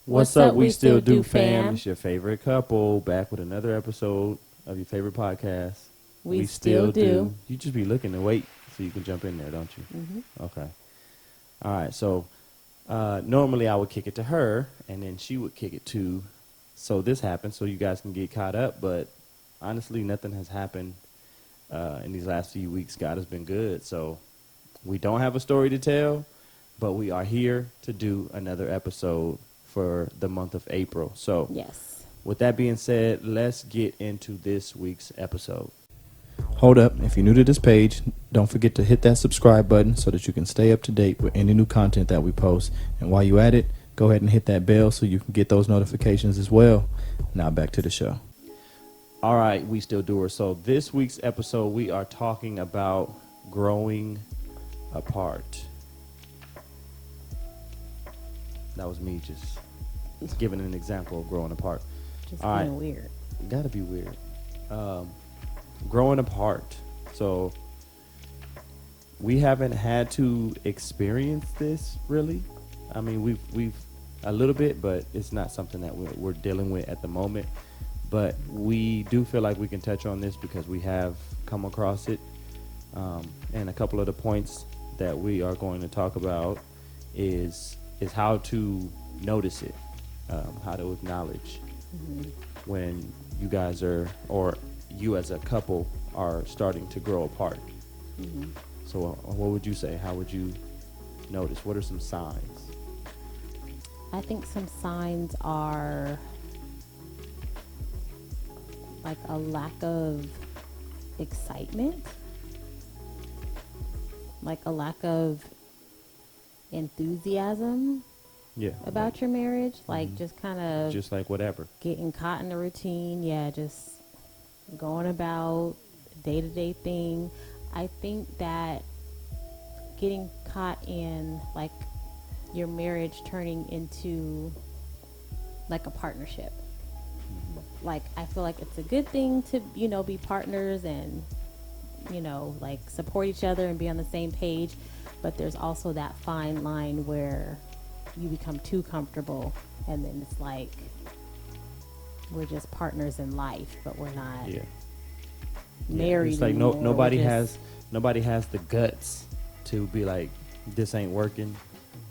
What's up? We still do, fam. It's your favorite couple back with another episode of your favorite podcast. We still do. You just be looking to wait so you can jump in there, don't you? Mm-hmm. Okay. All right. So normally I would kick it to her, and then she would kick it to. So this happened, so you guys can get caught up. But honestly, nothing has happened in these last few weeks. God has been good. So we don't have a story to tell, but we are here to do another episode for the month of April. So Yes. with that being said, let's get into this week's episode. Hold up. If you're new to this page, don't forget to hit that subscribe button so that you can stay up to date with any new content that we post. And while you're at it, go ahead and hit that bell so you can get those notifications as well. Now back to the show. All right, we still doers. So this week's episode, we are talking about growing apart. That was me just giving an example of growing apart. Just All being right. weird. Gotta be weird. Growing apart. So we haven't had to experience this really. I mean, we've a little bit, but it's not something that we're dealing with at the moment. But we do feel like we can touch on this because we have come across it. And a couple of the points that we are going to talk about is how to notice it, how to acknowledge when you guys are, or you as a couple are starting to grow apart. Mm-hmm. So what would you say? How would you notice? What are some signs? I think some signs are like a lack of excitement, like a lack of enthusiasm Yeah. about your marriage, like Mhm. just kind of Just like whatever. getting caught in the routine. Yeah, just going about day-to-day thing. I think that getting caught in like your marriage turning into like a partnership. Like I feel like it's a good thing to, be partners and, like support each other and be on the same page. But there's also that fine line where you become too comfortable and then it's like we're just partners in life, but we're not Yeah. married It's like anymore. nobody We're has just- the guts to be like, this ain't working.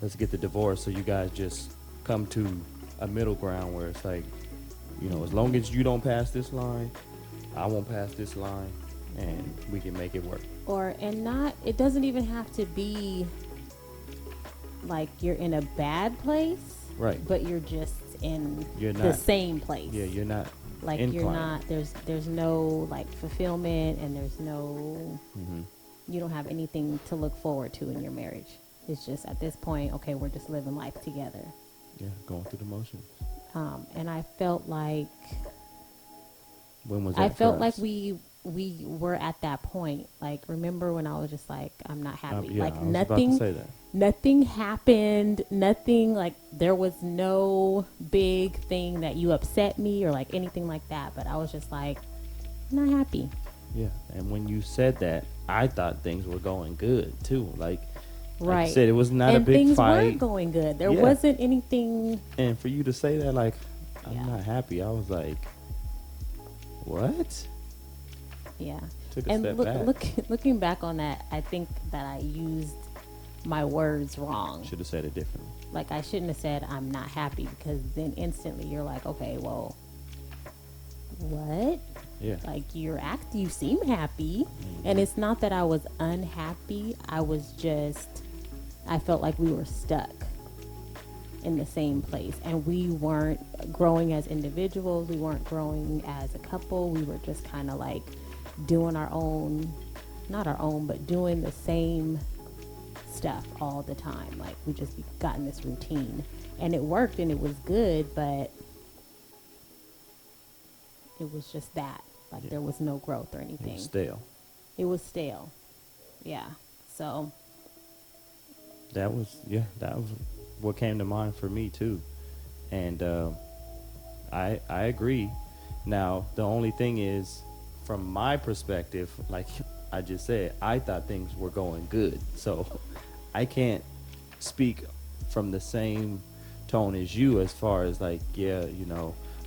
Let's get the divorce. So you guys just come to a middle ground where it's like, as long as you don't pass this line, I won't pass this line, and we can make it work. It doesn't even have to be like you're in a bad place, Right. but you're just in You're the not- same place. Yeah, you're not like inclined. you're not, there's no like fulfillment, and there's no, Mm-hmm. you don't have anything to look forward to in your marriage. It's just at this point, okay, we're just living life together. Yeah, going through the motions. And I felt like When was that I for felt like us? we were at that point. Like, remember when I was just like, I'm not happy. Yeah, like I was nothing, about to say that. nothing happened. Nothing, like there was no big thing that you upset me or like anything like that. But I was just like, I'm not happy. Yeah, and when you said that, I thought things were going good too. Like Right. I said, it was not and a big things fight. weren't going good. There Yeah. wasn't anything. And for you to say that, like, I'm Yeah. not happy, I was like, what? Yeah. Took a And step back. looking back on that, I think that I used my words wrong. Should have said it differently. Like I shouldn't have said I'm not happy, because then instantly you're like, okay, well, what? Yeah. Like you seem happy. And it's not that I was unhappy. I felt like we were stuck in the same place, and we weren't growing as individuals. We weren't growing as a couple. We were just kind of like doing our own, not our own, but doing the same stuff all the time. Like we just got in this routine, and it worked and it was good, but it was just that. Like Yeah. there was no growth or It anything. was stale. It was stale. Yeah. So That was what came to mind for me too. And I agree. Now, the only thing is, from my perspective, like I just said, I thought things were going good. So I can't speak from the same tone as you, as far as like, yeah,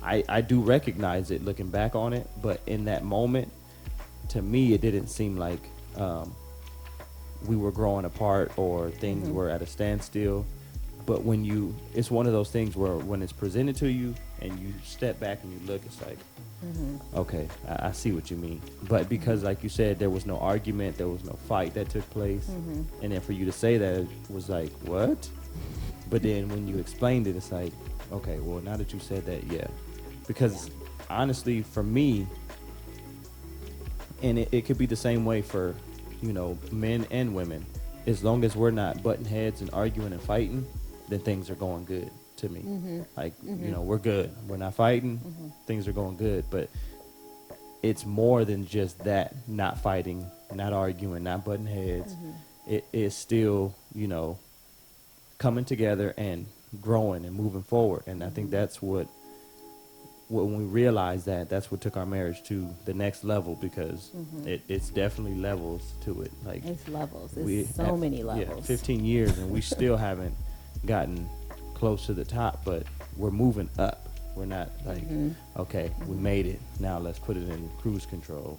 I do recognize it looking back on it, but in that moment, to me, it didn't seem like we were growing apart or things were at a standstill. But it's one of those things where when it's presented to you and you step back and you look, it's like, okay, I see what you mean. But because, like you said, there was no argument, there was no fight that took place, and then for you to say that, it was like, what? But then when you explained it, it's like, okay, well, now that you said that, yeah. Because honestly, for me, and it could be the same way for, men and women, as long as we're not butting heads and arguing and fighting, then things are going good to me. Like, we're good. We're not fighting. Things are going good. But it's more than just that, not fighting, not arguing, not butting heads. It is still, coming together and growing and moving forward. And I think that's when we realized that's what took our marriage to the next level, because it's definitely levels to it. Like, it's levels. It's so many levels. 15 years and we still haven't gotten close to the top, but we're moving up. We're not like, okay, we made it. Now let's put it in cruise control.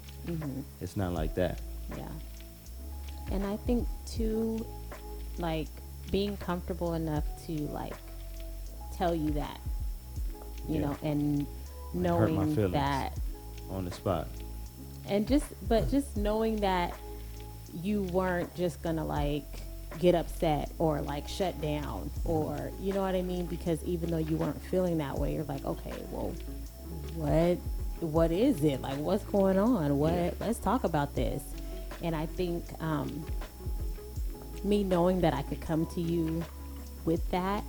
It's not like that. Yeah. And I think too, like, being comfortable enough to like tell you that, you know, and knowing hurt my feelings that on the spot. And just knowing that you weren't just gonna like get upset or like shut down, or you know what I mean, because even though you weren't feeling that way, you're like, okay, well, what is it, like, what's going on, let's talk about this. And I think me knowing that I could come to you with that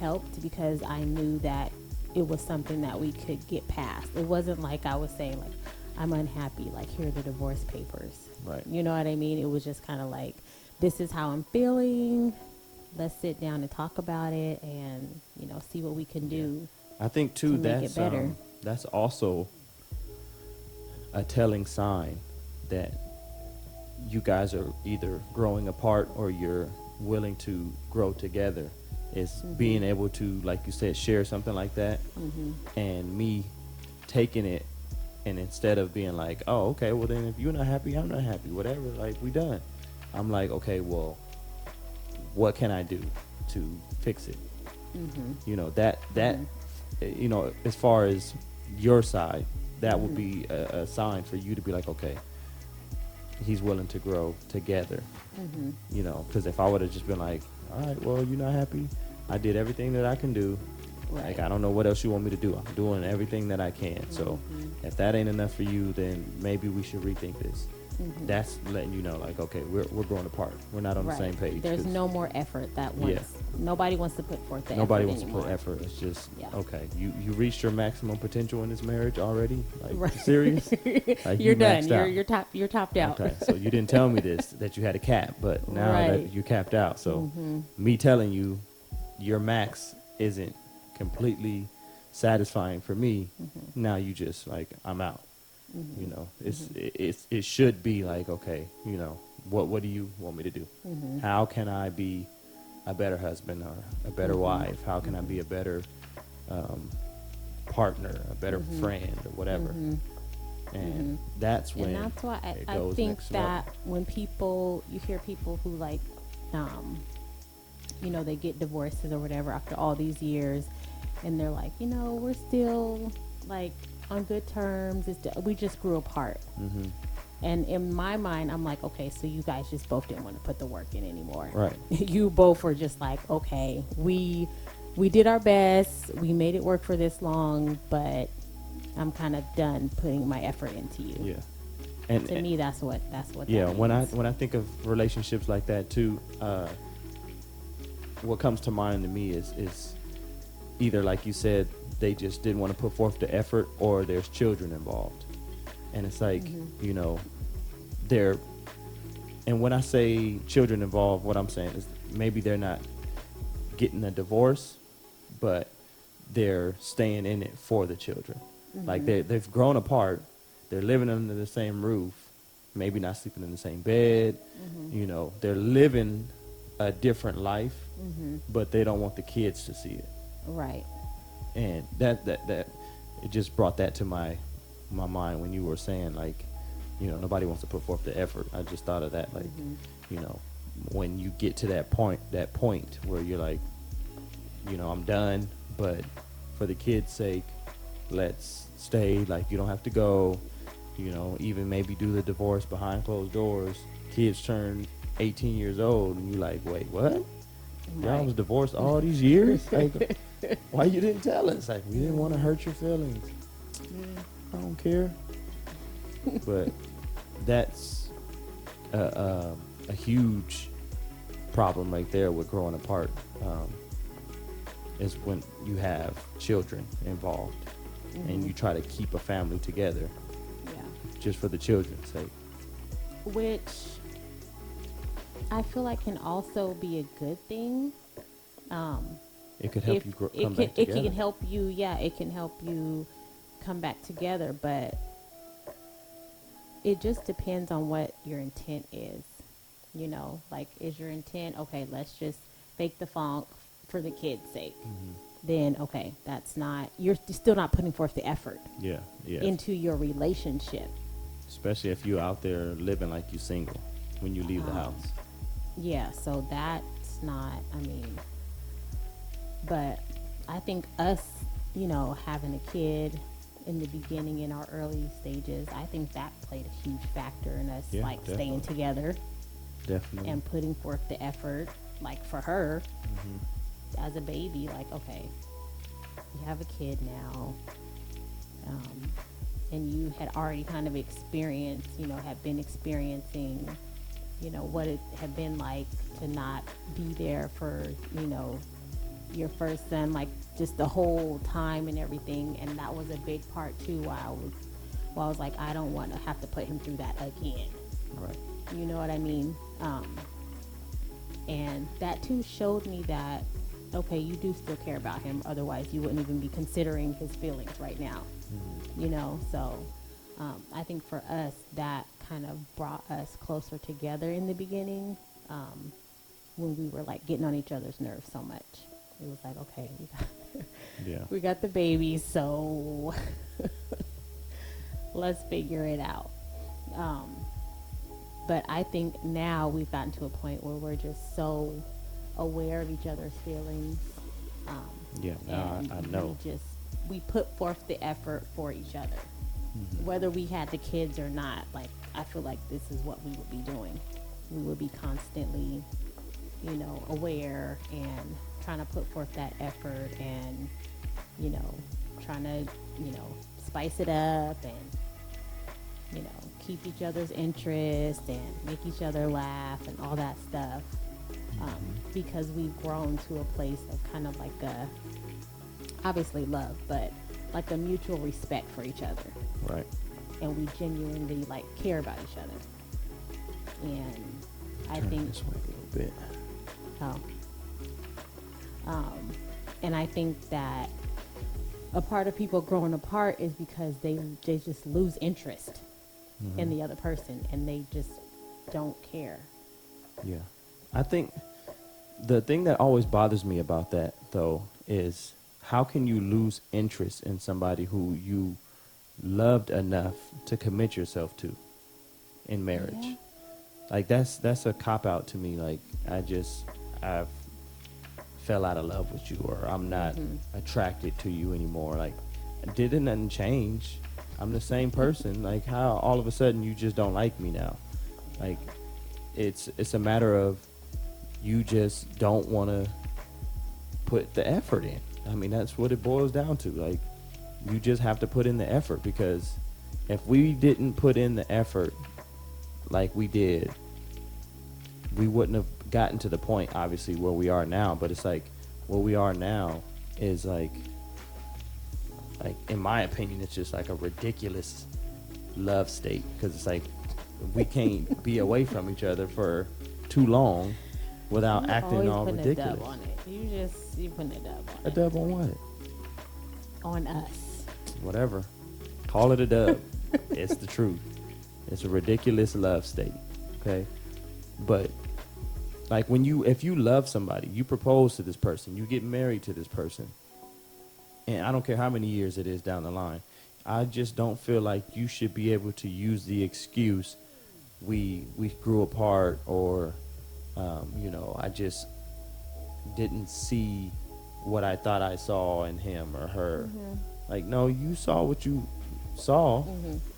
helped, because I knew that it was something that we could get past. It wasn't like I was saying like, I'm unhappy, like, here are the divorce papers. Right. You know what I mean? It was just kind of like, this is how I'm feeling. Let's sit down and talk about it and, see what we can do. I think too, make it better. That's also a telling sign that you guys are either growing apart or you're willing to grow together, is being able to, like you said, share something like that. And me taking it, and instead of being like, oh, okay, well then if you're not happy, I'm not happy, whatever, like, we done. I'm like, okay, well, what can I do to fix it? As far as your side, that would be a sign for you to be like, okay, he's willing to grow together. Because if I would have just been like, all right, well, you're not happy, I did everything that I can do. Right. Like, I don't know what else you want me to do. I'm doing everything that I can. So if that ain't enough for you, then maybe we should rethink this. That's letting you know, like, okay, we're growing apart. We're not on the same page. There's no more effort that nobody wants to put forth the nobody effort wants anymore. to put effort. It's just, Yeah. okay, you reached your maximum potential in this marriage already? Like, serious? Like, You're done. maxed out. You're topped out. Okay, so you didn't tell me this, that you had a cap, but now that you capped out. So me telling you your max isn't completely satisfying for me, now you just like, I'm out. It should be like, okay, what do you want me to do? How can I be a better husband or a better wife? How can I be a better partner, a better friend, or whatever? And that's when, and that's why it I goes think next that level. when you hear people who like, they get divorces or whatever after all these years, and they're like, we're still like on good terms. We just grew apart. And in my mind, I'm like, okay, so you guys just both didn't want to put the work in anymore. Right. You both were just like, okay, we did our best. We made it work for this long, but I'm kind of done putting my effort into you. Yeah. And to me, that's what. Yeah. That when means. I think of relationships like that too, what comes to mind to me is either, like you said, they just didn't want to put forth the effort, or there's children involved. And it's like, and when I say children involved, what I'm saying is maybe they're not getting a divorce, but they're staying in it for the children. Like, they've grown apart, they're living under the same roof, maybe not sleeping in the same bed, they're living a different life, but they don't want the kids to see it. Right. And that it just brought that to my mind when you were saying, like, nobody wants to put forth the effort. I just thought of that, like, Mm-hmm. you know when you get to that point where you're like, I'm done, but for the kids' sake, let's stay. Like, you don't have to go. Even maybe do the divorce behind closed doors. Kids turn 18 years old, and you're like, wait, what? Y'all Right. was divorced all these years? Like, why you didn't tell us? Like, we didn't want to hurt your feelings. I don't care. But that's a huge problem right there with growing apart. Is when you have children involved, and you try to keep a family together Yeah. just for the children's sake. Which I feel like can also be a good thing. It could help If you it come can, back it together. can help you. Yeah, it can help you come back together, but it just depends on what your intent is. Like, is your intent, okay, let's just fake the funk for the kids' sake? Then, okay, that's not, you're still not putting forth the effort Yeah, yeah. into your relationship. Especially if you're out there living like you're single when you leave the house. Yeah, so that's not, but I think us, having a kid in the beginning, in our early stages, I think that played a huge factor in us, Yeah, like, staying definitely. together Definitely. and putting forth the effort. Like, for her, Mm-hmm. as a baby, like, okay, you have a kid now, and you had already kind of experienced, had been experiencing, what it had been like to not be there for, your first son, like, just the whole time and everything. And that was a big part too, why I was like, I don't want to have to put him through that again. Right. You know what I mean? And that too showed me that, okay, you do still care about him. Otherwise, you wouldn't even be considering his feelings right now. So I think for us, that kind of brought us closer together in the beginning, when we were like getting on each other's nerves so much. It was like, okay, Yeah. we got the baby, so let's figure it out. But I think now we've gotten to a point where we're just so aware of each other's feelings. Yeah. Now And I know. we put forth the effort for each other. Whether we had the kids or not, like, I feel like this is what we would be doing. We would be constantly, aware and trying to put forth that effort and, trying to, spice it up and, keep each other's interest and make each other laugh and all that stuff. Because we've grown to a place of kind of like obviously love, but like a mutual respect for each other. Right. And we genuinely like care about each other. And I Turn think, this way a little bit. and I think that a part of people growing apart is because they just lose interest in the other person, and they just don't care. Yeah. I think the thing that always bothers me about that, though, is how can you lose interest in somebody who you loved enough to commit yourself to in marriage? Yeah. Like, that's a cop-out to me. Like, I've fell out of love with you, or I'm not attracted to you anymore. Like, didn't nothing change? I'm the same person. Like, how all of a sudden you just don't like me now? Like, it's a matter of you just don't want to put the effort in. I mean, that's what it boils down to. Like, you just have to put in the effort, because if we didn't put in the effort like we did, we wouldn't have gotten to the point, obviously, where we are now. But it's like, where we are now is like in my opinion, it's just like a ridiculous love state, because it's like we can't be away from each other for too long without You acting always all putting ridiculous. a dub on it. You putting a dub on A it. dub on what? On us. Whatever. Call it a dub. It's the truth. It's a ridiculous love state. Okay? But like, if you love somebody, you propose to this person, you get married to this person, and I don't care how many years it is down the line, I just don't feel like you should be able to use the excuse we grew apart, or I just didn't see what I thought I saw in him or her. Like, no, you saw what you saw.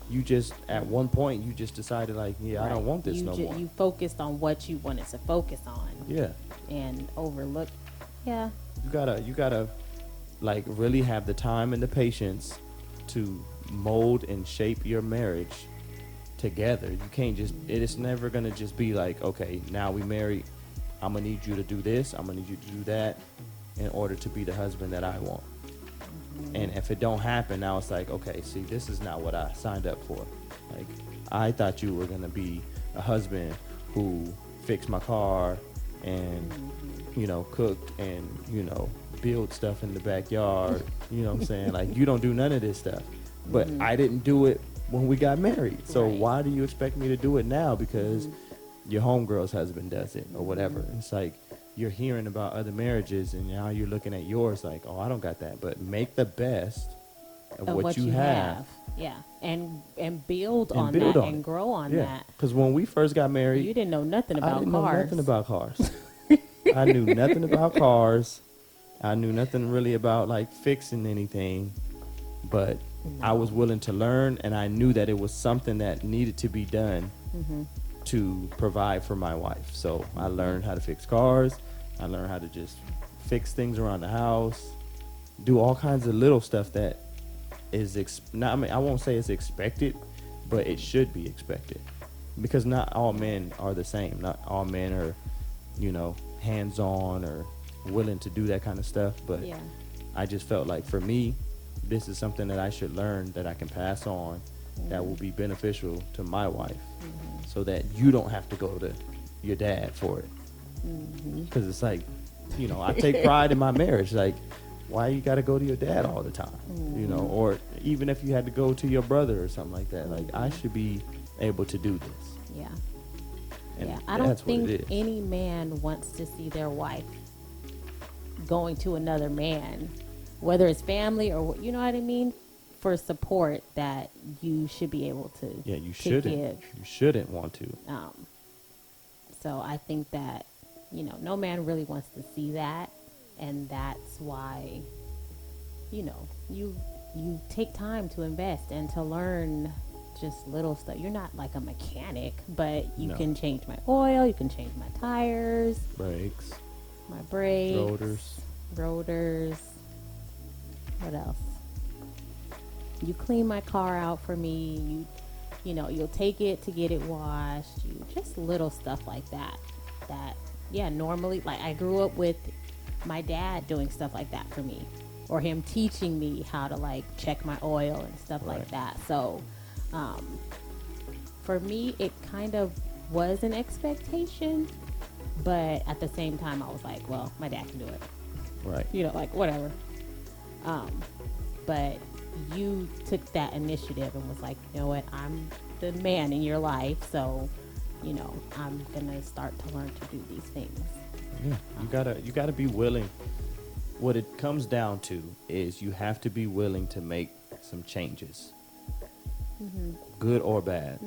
You just, at one point, you just decided, like, yeah, I don't want this no more. You focused on what you wanted to focus on. Yeah. And overlooked. Yeah. You gotta like really have the time and the patience to mold and shape your marriage together. You can't just, it's never gonna just be like, okay, now we married, I'm gonna need you to do this, I'm gonna need you to do that in order to be the husband that I want. And if it don't happen, now it's like, okay, see, this is not what I signed up for. Like, I thought you were gonna be a husband who fixed my car and cooked and build stuff in the backyard. You know what I'm saying? Like, you don't do none of this stuff. But I didn't do it when we got married. So why do you expect me to do it now because your homegirl's husband does it or whatever? It's like, you're hearing about other marriages and now you're looking at yours like, oh, I don't got that. But make the best of what you have. Yeah. And build on that and grow on that. Because when we first got married, you didn't know nothing about I didn't cars. know nothing about cars. I knew nothing about cars. I knew nothing really about like fixing anything. But I was willing to learn, and I knew that it was something that needed to be done to provide for my wife. So I learned how to fix cars. I learned how to just fix things around the house, do all kinds of little stuff that is I won't say it's expected, but it should be expected, because not all men are the same. Not all men are, hands-on or willing to do that kind of stuff. But I just felt like, for me, this is something that I should learn, that I can pass on, that will be beneficial to my wife, so that you don't have to go to your dad for it. Because it's like, I take pride in my marriage. Like, why you got to go to your dad all the time? Or even if you had to go to your brother or something like that. Like, I should be able to do this. Yeah. And I don't think any man wants to see their wife going to another man, whether it's family or, you know what I mean, for support that you should be able to. Yeah, you shouldn't. Give. You shouldn't want to. So I think that, no man really wants to see that, and that's why, you take time to invest and to learn just little stuff. You're not like a mechanic, but you can change my oil, you can change my tires, my brakes, rotors. What else? You clean my car out for me. You'll take it to get it washed. Just little stuff like that. Normally, like, I grew up with my dad doing stuff like that for me, or him teaching me how to like check my oil and stuff like that. So, for me, it kind of was an expectation, but at the same time, I was like, well, my dad can do it. Right. Like, whatever. But you took that initiative and was like, you know what, I'm the man in your life, so, I'm gonna start to learn to do these things. Yeah, you gotta be willing. What it comes down to is you have to be willing to make some changes, good or bad,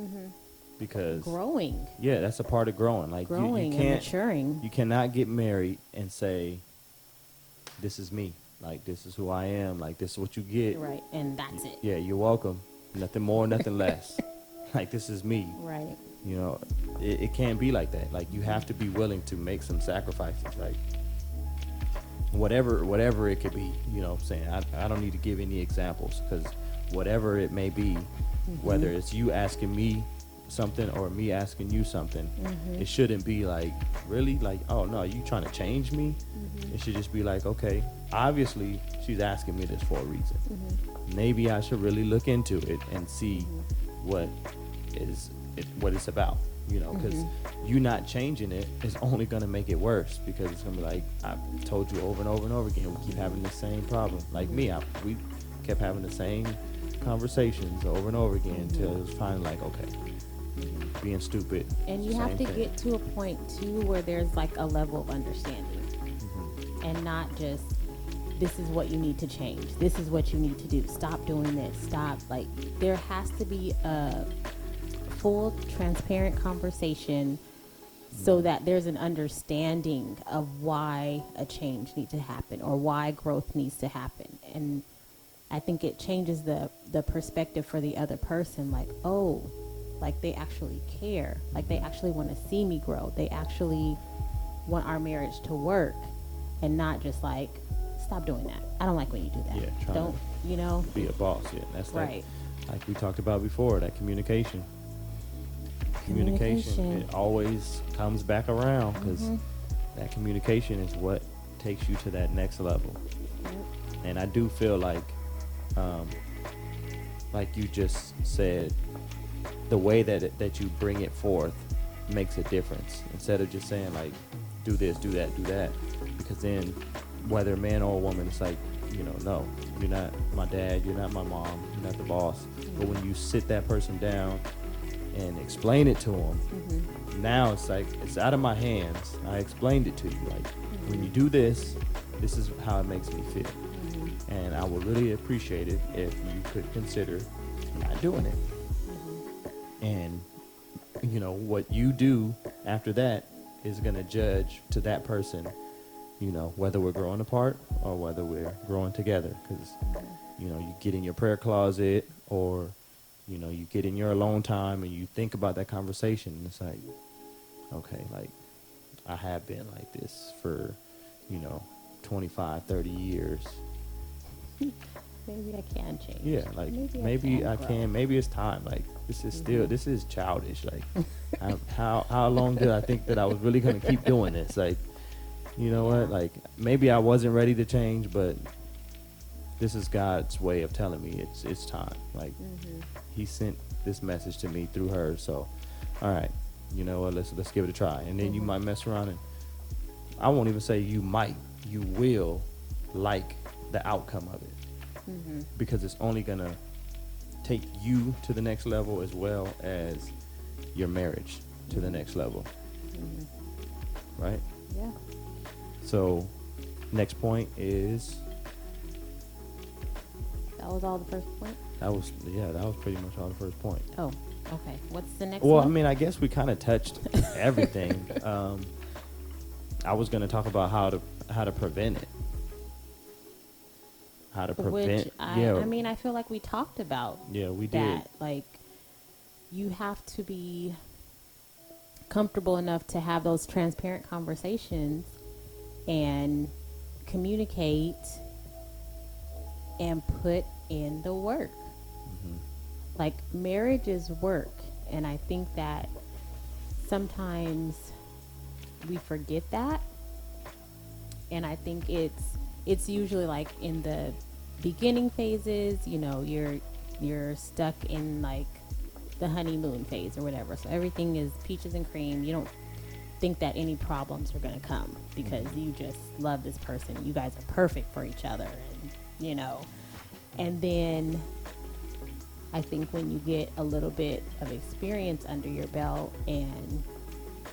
because growing. Yeah, that's a part of growing. Like, growing you can't, and maturing. You cannot get married and say, "This is me. Like, this is who I am. Like, this is what you get." Right, and that's it. Yeah, you're welcome. Nothing more, nothing less. Like, this is me. Right. It can't be like that. Like, you have to be willing to make some sacrifices. Like, whatever it could be. You know what I'm saying? I don't need to give any examples, because whatever it may be, whether it's you asking me something or me asking you something, it shouldn't be like, really? Like, oh, no, you trying to change me? It should just be like, okay, obviously she's asking me this for a reason. Maybe I should really look into it and see what it's about, because you not changing it is only going to make it worse, because it's going to be like, I've told you over and over and over again, we keep having the same problem. Like me, we kept having the same conversations over and over again until it was finally like, okay, being stupid. And you have to get to a point too where there's like a level of understanding, and not just this is what you need to change. This is what you need to do. Stop doing this. Stop. Like, there has to be a full, transparent conversation so that there's an understanding of why a change needs to happen or why growth needs to happen. And I think it changes the perspective for the other person. Like, oh, like they actually care. Like they actually want to see me grow. They actually want our marriage to work, and not just like, stop doing that. I don't like when you do that. Yeah, trying Don't, you know? be a boss. Yeah, that's Right. like we talked about before, that communication. Communication, it always comes back around, because that communication is what takes you to that next level. And I do feel like you just said, the way that you bring it forth makes a difference, instead of just saying like, do this, do that, do that. Because then, whether man or woman, it's like, no, you're not my dad, you're not my mom, you're not the boss. But when you sit that person down and explain it to them, now it's like, it's out of my hands. I explained it to you. Like, when you do this, this is how it makes me feel. And I would really appreciate it if you could consider not doing it. And, what you do after that is going to judge to that person, whether we're growing apart or whether we're growing together. Because, you get in your prayer closet, or, you get in your alone time and you think about that conversation. And it's like, okay, like, I have been like this for, 25, 30 years. Maybe I can change. Yeah, like maybe I can. Maybe it's time. Like, this is still, this is childish. Like, how long did I think that I was really gonna keep doing this? Like, you know what? Like, maybe I wasn't ready to change, but this is God's way of telling me it's time. Like, He sent this message to me through her. So, all right, you know what? Let's give it a try. And then you might mess around, and I won't even say you might. You will like the outcome of it. Because it's only gonna take you to the next level, as well as your marriage to the next level. Right? Yeah. So, next point is, That was all the first point? that was pretty much all the first point. Oh, okay. What's the next Well, one? I mean, I guess we kind of touched everything. I was gonna talk about how to prevent it. How to prevent. Which I mean, I feel like we talked about we did. that. Like, you have to be comfortable enough to have those transparent conversations and communicate and put in the work. Like, marriage is work, and I think that sometimes we forget that. And I think it's usually like in the beginning phases, you're stuck in like the honeymoon phase or whatever. So everything is peaches and cream. You don't think that any problems are going to come because you just love this person. You guys are perfect for each other, and then I think when you get a little bit of experience under your belt and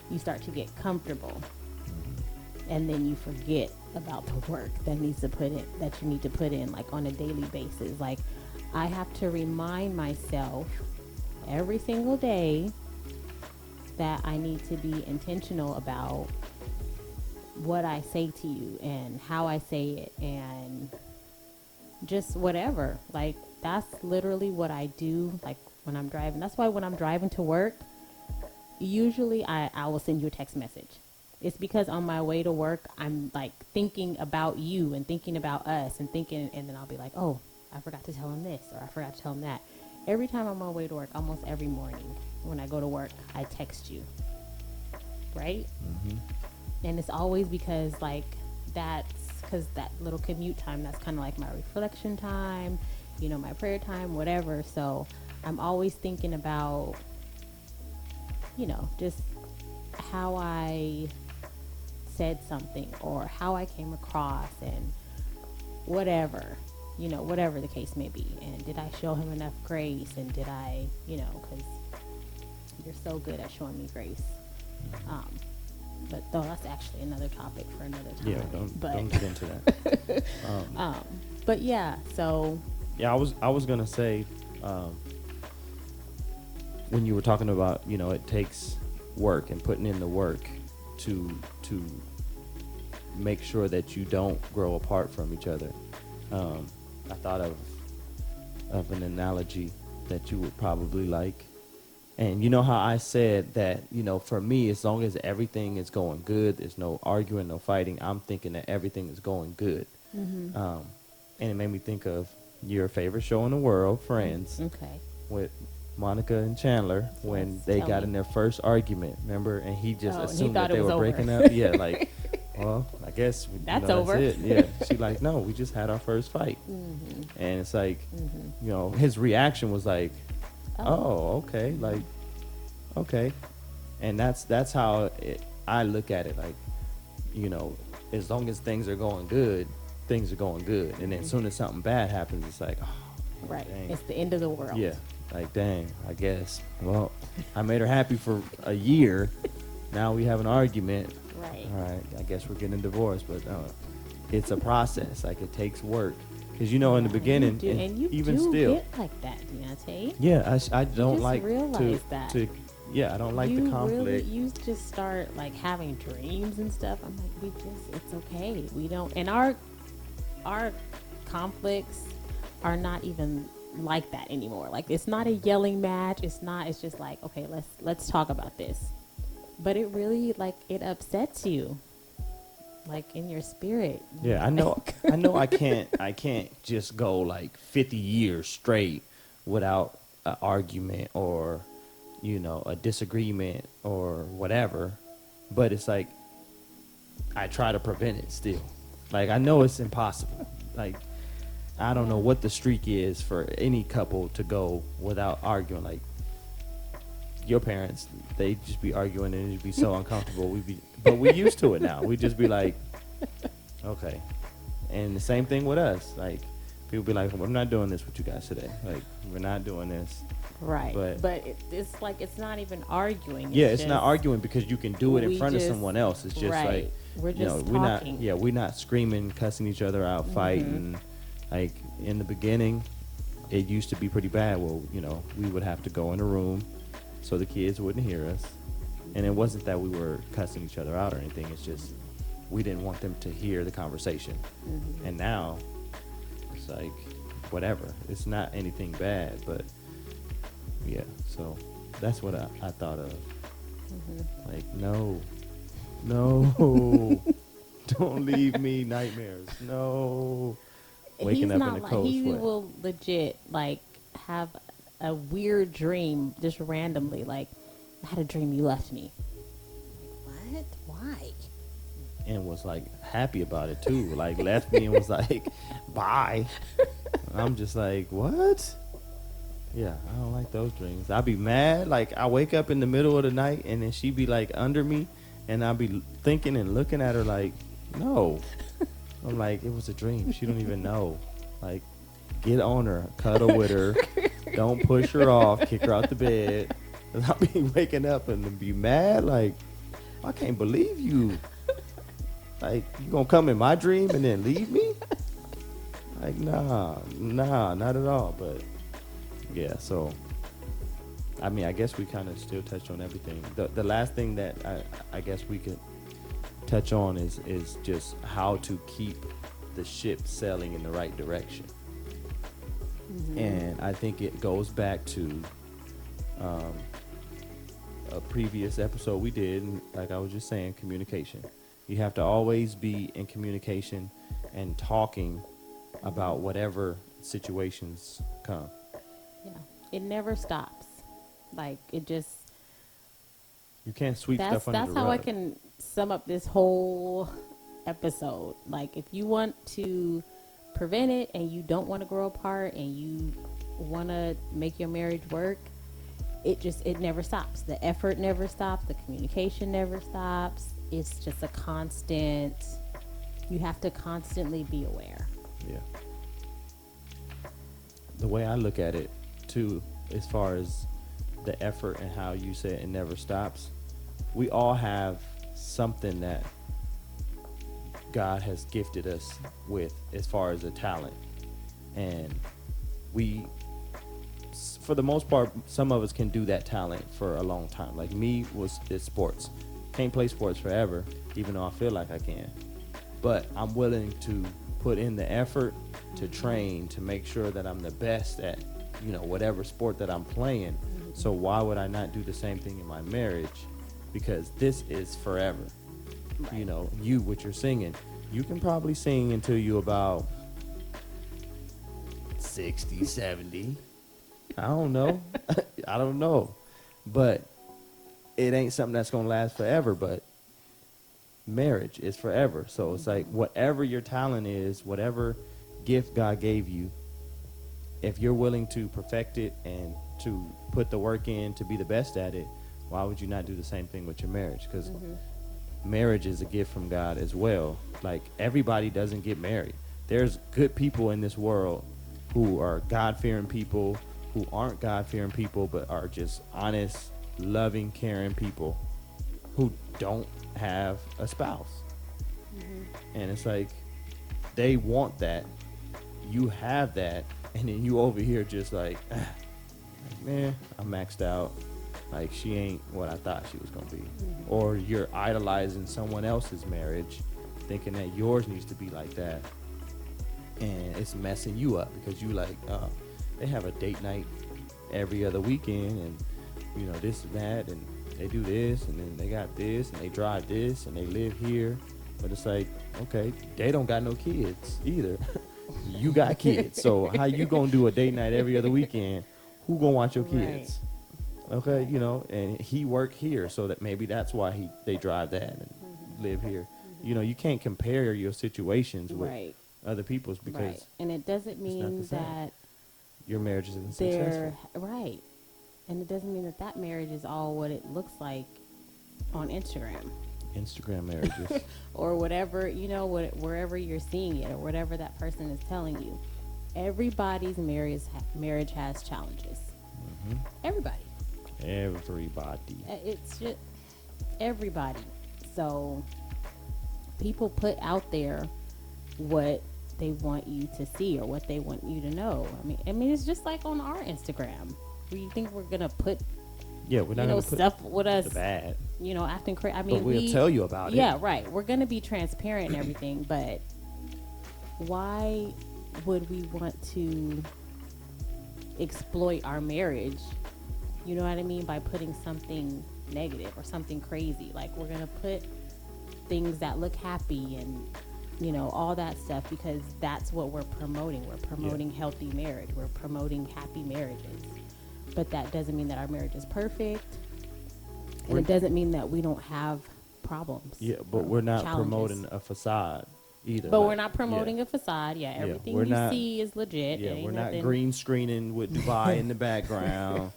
you start to get comfortable, and then you forget about the work that you need to put in like on a daily basis. Like, I have to remind myself every single day that I need to be intentional about what I say to you and how I say it, and just whatever. Like, that's literally what I do. Like, when I'm driving, that's why when I'm driving to work, usually I will send you a text message. It's because on my way to work, I'm like thinking about you and thinking about us and then I'll be like, oh, I forgot to tell him this, or I forgot to tell him that. Every time I'm on my way to work, almost every morning when I go to work, I text you. Right? And it's always because like that little commute time, that's kind of like my reflection time, my prayer time, whatever. So I'm always thinking about, just how I said something or how I came across and whatever, whatever the case may be. And did I show him enough grace? And did I, because you're so good at showing me grace. But though that's actually another topic for another time. Yeah, but, don't get into that. But yeah, so Yeah, I was gonna say, when you were talking about, it takes work and putting in the work to make sure that you don't grow apart from each other. I thought of an analogy that you would probably like. And you know how I said that, for me, as long as everything is going good, there's no arguing, no fighting, I'm thinking that everything is going good. And it made me think of your favorite show in the world, Friends, okay. with Monica and Chandler when Yes, they tell got me. in their first argument, remember? And he just Oh, and he assumed thought that it they was were over. breaking up. Yeah, like, well, I guess That's over. it. Yeah. She like, no, we just had our first fight. And it's like, his reaction was like, oh, okay, like, okay. And that's how I look at it. Like, as long as things are going good, things are going good. And then as soon as something bad happens, it's like, oh, Right. dang. It's the end of the world. Yeah, like, dang, I guess. Well, I made her happy for a year. Now we have an argument. Right. All right, I guess we're getting a divorce, but it's a process. Like, it takes work. Because, in the beginning, and you even do still. get like that, Deontay. Yeah, I don't just like realize that. yeah, I don't like you the conflict. Really, you just start like having dreams and stuff. I'm like, it's okay. We don't, and our conflicts are not even like that anymore. Like, it's not a yelling match. It's just like, okay, let's talk about this. But it really, like, it upsets you, like, in your spirit. Yeah, I know. I can't just go like 50 years straight without an argument or, a disagreement or whatever. But it's like I try to prevent it still. Like, I know it's impossible. Like, I don't know what the streak is for any couple to go without arguing. Like, your parents, they just be arguing and it'd be so uncomfortable. But we used to it now. We just be like, okay. And the same thing with us. Like, people be like, I'm not doing this with you guys today. Like, we're not doing this. Right. But It's like, it's not even arguing. Yeah, it's just, not arguing because you can do it in we front of just- someone else. It's just right. like, We're just talking. we're not screaming, cussing each other out, fighting. Like, in the beginning, it used to be pretty bad. Well, we would have to go in a room so the kids wouldn't hear us. And it wasn't that we were cussing each other out or anything. It's just we didn't want them to hear the conversation. And now it's like, whatever. It's not anything bad, but yeah. So that's what I thought of. Like, no, don't leave me nightmares. No. Waking He's up not in a like, cold he sweat. will legit like have a weird dream just randomly. Like, I had a dream you left me. Like, what? Why? And was like happy about it too. Like, left me and was like, bye. I'm just like, what? Yeah, I don't like those dreams. I'd be mad. Like, I wake up in the middle of the night and then she be like under me and I'll be thinking and looking at her like, no. I'm like, it was a dream. She don't even know. Like, get on her, cuddle with her. Don't push her off, kick her out the bed. And I'll be waking up and be mad. Like, I can't believe you. Like, you gonna come in my dream and then leave me? Like, nah, not at all. But yeah, so I mean, I guess we kind of still touched on everything. The last thing that I guess we could touch on is just how to keep the ship sailing in the right direction. And I think it goes back to a previous episode we did, and like I was just saying, communication. You have to always be in communication and talking about whatever situations come. Yeah. It never stops. Like, it just, You can't sweep that's stuff under the how I rug. can sum up this whole episode. Like, if you want to prevent it and you don't want to grow apart and you want to make your marriage work, it never stops. The effort never stops. The communication never stops. It's just a constant, you have to constantly be aware. Yeah. The way I look at it, too, as far as the effort and how you say it never stops, we all have something that God has gifted us with as far as a talent. And we, for the most part, some of us can do that talent for a long time. Like me is sports. Can't play sports forever, even though I feel like I can. But I'm willing to put in the effort to train to make sure that I'm the best at, whatever sport that I'm playing. So why would I not do the same thing in my marriage? Because this is forever. Right. What you're singing, you can probably sing until you about 60, 70. I don't know. I don't know. But it ain't something that's going to last forever. But marriage is forever. So it's like whatever your talent is, whatever gift God gave you, if you're willing to perfect it and to put the work in to be the best at it, why would you not do the same thing with your marriage? Because marriage is a gift from God as well. Like, everybody doesn't get married. There's good people in this world who are God-fearing people, who aren't God-fearing people, but are just honest, loving, caring people who don't have a spouse. And it's like, they want that. You have that. And then you over here just like, man, I'm maxed out. Like, she ain't what I thought she was going to be. Or you're idolizing someone else's marriage, thinking that yours needs to be like that. And it's messing you up because you like, they have a date night every other weekend and, this and that. And they do this and then they got this and they drive this and they live here. But it's like, okay, they don't got no kids either. You got kids. So how you going to do a date night every other weekend? Who going to watch your kids? Right. Okay, and he work here, so that maybe that's why they drive that and live here. You can't compare your situations with other people's because and it doesn't mean that your marriage isn't successful. Right. And it doesn't mean that marriage is all what it looks like on Instagram marriages or whatever, wherever you're seeing it or whatever that person is telling you. Everybody's marriage has challenges. Everybody. It's just everybody. So people put out there what they want you to see or what they want you to know. I mean, it's just like on our Instagram. Do you think we're gonna put, we're not gonna stuff put with us, the bad, acting crazy? I mean, but we'll tell you about it. Yeah, right. We're gonna be transparent and everything, but why would we want to exploit our marriage? You know what I mean? By putting something negative or something crazy. Like, we're gonna put things that look happy and all that stuff because that's what we're promoting. We're promoting healthy marriage. We're promoting happy marriages. But that doesn't mean that our marriage is perfect. And it doesn't mean that we don't have problems. Yeah, but we're not promoting a facade either. But we're not promoting a facade. Yeah, everything you see is legit. Yeah, we're not green screening with Dubai in the background.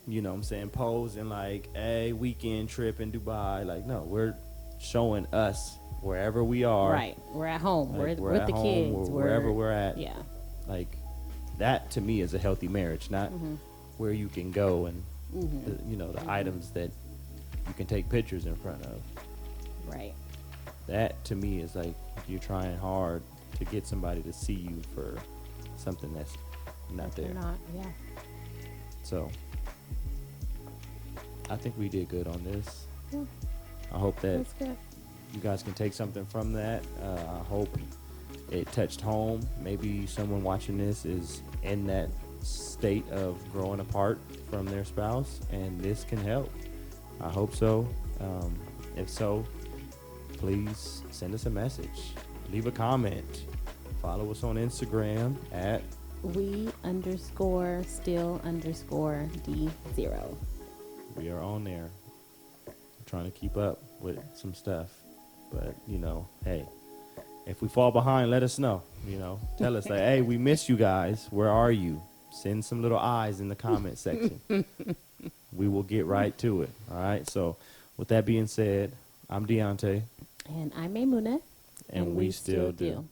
You know what I'm saying? Posing like a weekend trip in Dubai. Like, no, we're showing us wherever we are. Right. We're at home. Like, we're with the home, kids. Wherever we're at. Yeah. Like, that to me is a healthy marriage, not where you can go and, the items that you can take pictures in front of. Right. That to me is like you're trying hard to get somebody to see you for something that's not there. So I think we did good on this. Yeah. I hope that you guys can take something from that. I hope it touched home. Maybe someone watching this is in that state of growing apart from their spouse, and this can help. I hope so. If so, please send us a message. Leave a comment. Follow us on Instagram at we_still_D0. We are on there. I'm trying to keep up with some stuff. But, hey, if we fall behind, let us know. Tell us, like, hey, we miss you guys. Where are you? Send some little eyes in the comment section. We will get right to it. All right. So with that being said, I'm Deontay. And I'm Maymuna. And we still do.